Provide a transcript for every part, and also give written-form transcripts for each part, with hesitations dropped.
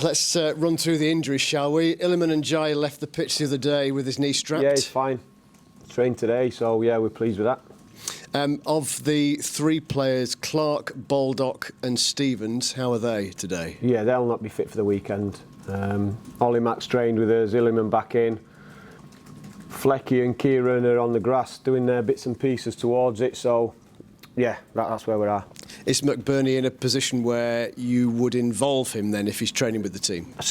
Let's run through the injuries, shall we? Iliman Ndiaye left the pitch the other day with his knee strapped. Yeah, he's fine. Trained today, so yeah, we're pleased with that. Of the three players, Clark, Baldock and Stevens, how are they today? Yeah, they'll not be fit for the weekend. Ollie Mack's trained with us, Iliman back in. Flecky and Kieran are on the grass doing their bits and pieces towards it, so yeah, that's where we are. Is McBurney in a position where you would involve him then if he's training with the team? I'm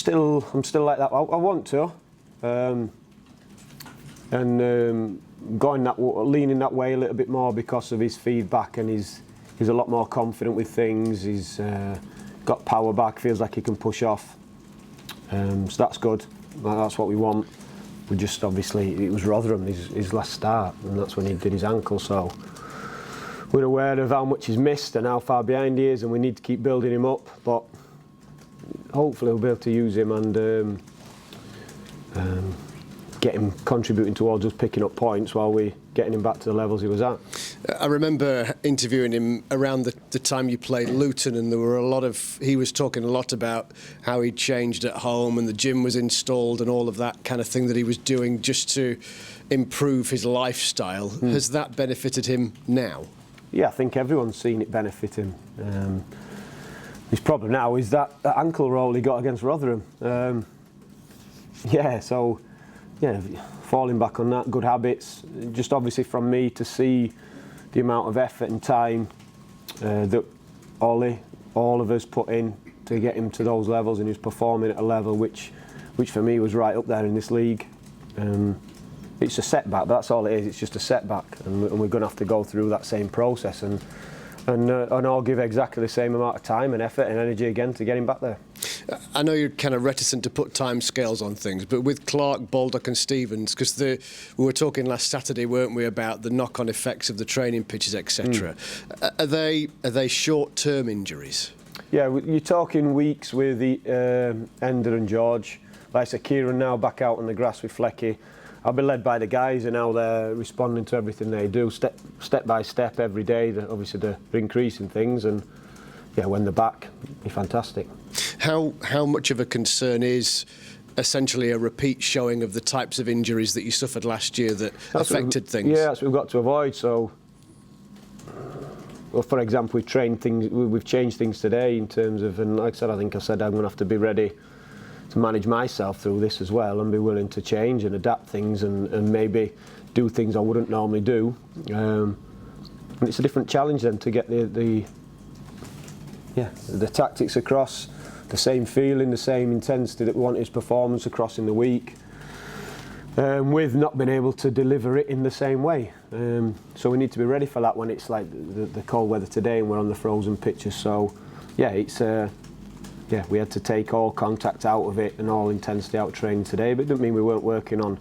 still like that. I want to, leaning that way a little bit more because of his feedback, and he's a lot more confident with things. He's got power back, feels like he can push off, so that's good. That's what we want. We just obviously it was Rotherham his last start, and that's when he did his ankle. So we're aware of how much he's missed and how far behind he is, and we need to keep building him up. But hopefully we'll be able to use him and get him contributing towards us picking up points while we're getting him back to the levels he was at. I remember interviewing him around the time you played Luton, and there were he was talking a lot about how he'd changed at home and the gym was installed and all of that kind of thing that he was doing just to improve his lifestyle. Has that benefited him now? Yeah, I think everyone's seen it benefit him. His problem now is that ankle roll he got against Rotherham. Yeah, falling back on that, good habits. Just obviously from me to see the amount of effort and time that Ollie, all of us put in to get him to those levels, and he's performing at a level which for me was right up there in this league. It's a setback, but that's all it is. It's just a setback, and we're going to have to go through that same process and all give exactly the same amount of time and effort and energy again to get him back there. I know you're kind of reticent to put time scales on things, but with Clark, Baldock and Stevens, because we were talking last Saturday, weren't we, about the knock-on effects of the training pitches, etc. Are they short-term injuries? Yeah, you're talking weeks with the Ender and George. Like I said, Kieran now back out on the grass with Flecky. I'll be led by the guys and how they're responding to everything they do, step by step every day. Obviously, they're increasing things, and yeah, when they're back, be fantastic. How much of a concern is essentially a repeat showing of the types of injuries that you suffered last year that affected things? Yeah, that's what we've got to avoid. So, well, for example, we've changed things today in terms of, and like I said I'm going to have to be ready to manage myself through this as well, and be willing to change and adapt things and maybe do things I wouldn't normally do. And it's a different challenge then to get the tactics across, the same feeling, the same intensity that we want his performance across in the week, with not being able to deliver it in the same way. So we need to be ready for that when it's like the cold weather today and we're on the frozen pitches. So yeah, we had to take all contact out of it and all intensity out of training today, but it doesn't mean we weren't working on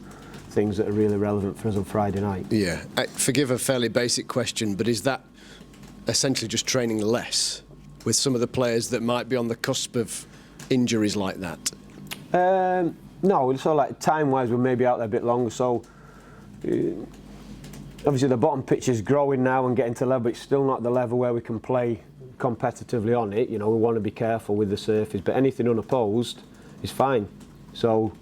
things that are really relevant for us on Friday night. Yeah, forgive a fairly basic question, but is that essentially just training less with some of the players that might be on the cusp of injuries like that? No, it's all like time-wise we're maybe out there a bit longer, so obviously the bottom pitch is growing now and getting to level, but it's still not the level where we can play competitively on it. You know, we want to be careful with the surface, but anything unopposed is fine. So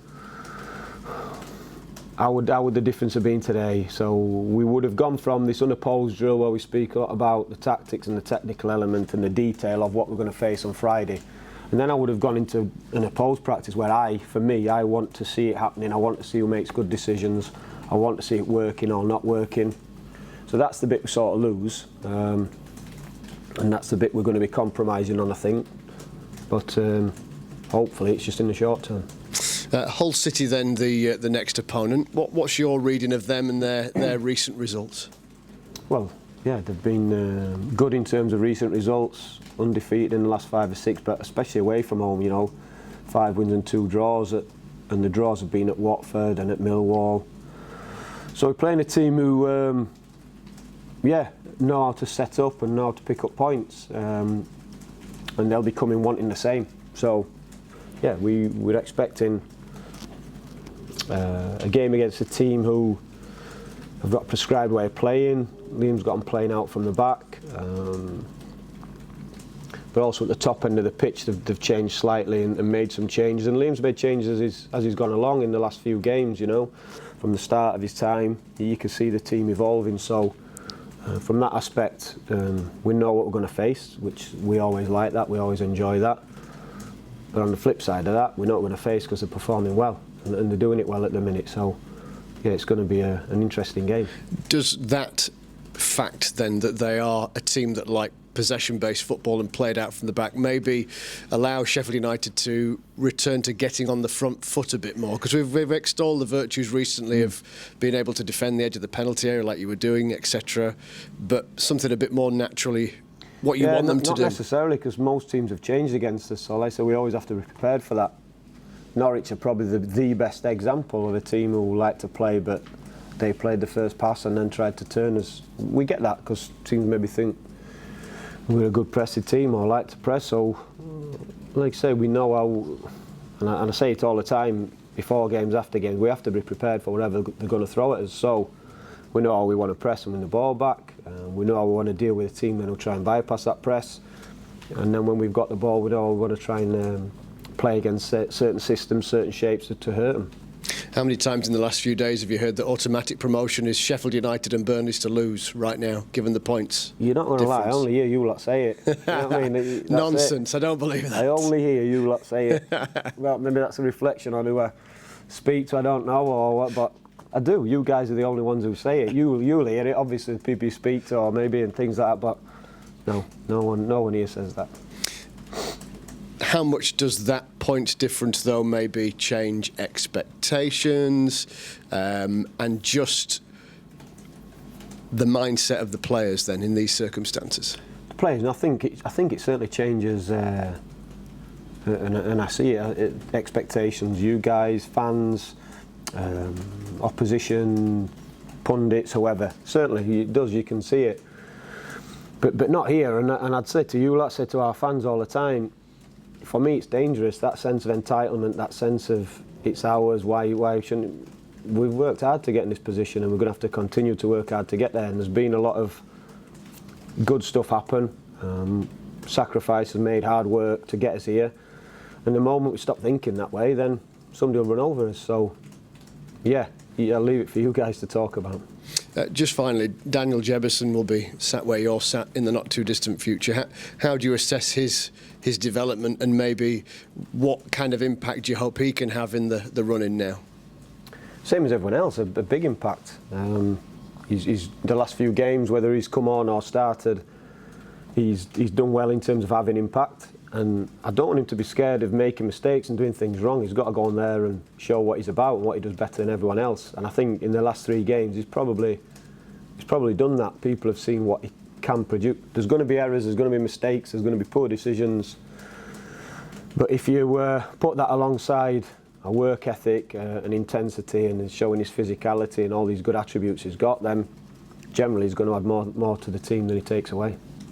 how would the difference have been today? So we would have gone from this unopposed drill where we speak a lot about the tactics and the technical element and the detail of what we're going to face on Friday, and then I would have gone into an opposed practice where I want to see it happening. I want to see who makes good decisions. I want to see it working or not working. So that's the bit we sort of lose. And that's the bit we're going to be compromising on, I think. But hopefully it's just in the short term. Hull City then, the next opponent. What's your reading of them and their recent results? Well, yeah, they've been good in terms of recent results, undefeated in the last 5 or 6, but especially away from home, you know, 5 wins and 2 draws, and the draws have been at Watford and at Millwall. So we're playing a team who, know how to set up and know how to pick up points, and they'll be coming wanting the same. So yeah, we're expecting a game against a team who have got a prescribed way of playing. Liam's got them playing out from the back. but also at the top end of the pitch they've changed slightly and made some changes. And Liam's made changes as he's gone along in the last few games, you know. From the start of his time, you can see the team evolving. So from that aspect, we know what we're going to face, which we always like that, we always enjoy that. But on the flip side of that, we know what we're going to face because they're performing well and they're doing it well at the minute. So yeah, it's going to be an interesting game. Does that fact then that they are a team that like possession-based football and played out from the back maybe allow Sheffield United to return to getting on the front foot a bit more? Because we've extolled the virtues recently of being able to defend the edge of the penalty area like you were doing, etc. But something a bit more naturally what you want them to do. Not necessarily, because most teams have changed against us. So like I say, we always have to be prepared for that. Norwich are probably the best example of a team who like to play, but they played the first pass and then tried to turn us. We get that because teams maybe think we're a good pressing team or like to press. So, like I say, we know how, and I say it all the time, before games, after games, we have to be prepared for whatever they're going to throw at us. So, we know how we want to press and win the ball back. We know how we want to deal with a team that will try and bypass that press. And then when we've got the ball, we know we want to try and play against certain systems, certain shapes to hurt them. How many times in the last few days have you heard that automatic promotion is Sheffield United and Burnley's to lose right now, given the points? You're not going to lie, I only hear you lot say it. You know what I mean? That's Nonsense, I don't believe that. I only hear you lot say it. Well, maybe that's a reflection on who I speak to, I don't know, or what, but I do. You guys are the only ones who say it. You'll hear it, obviously, the people you speak to, or maybe and things like that, but no one here says that. How much does that point difference, though, maybe change expectations and just the mindset of the players then in these circumstances? The players, I think it certainly changes, and I see it. Expectations, you guys, fans, opposition, pundits, whoever. Certainly it does. You can see it, but not here. And I'd say to you, let's say to our fans all the time. For me, it's dangerous, that sense of entitlement, that sense of it's ours, why shouldn't... We've worked hard to get in this position and we're going to have to continue to work hard to get there, and there's been a lot of good stuff happen, sacrifices made, hard work to get us here, and the moment we stop thinking that way, then somebody will run over us. So, yeah, I'll leave it for you guys to talk about. Just finally, Daniel Jebison will be sat where you're sat in the not too distant future. How do you assess his development, and maybe what kind of impact do you hope he can have in the run-in now? Same as everyone else, a big impact. He's the last few games, whether he's come on or started, he's done well in terms of having impact. And I don't want him to be scared of making mistakes and doing things wrong. He's got to go on there and show what he's about and what he does better than everyone else. And I think in the last 3 games, he's probably done that. People have seen what he can produce. There's going to be errors, there's going to be mistakes, there's going to be poor decisions. But if you put that alongside a work ethic, an intensity, and showing his physicality and all these good attributes he's got, then generally he's going to add more to the team than he takes away.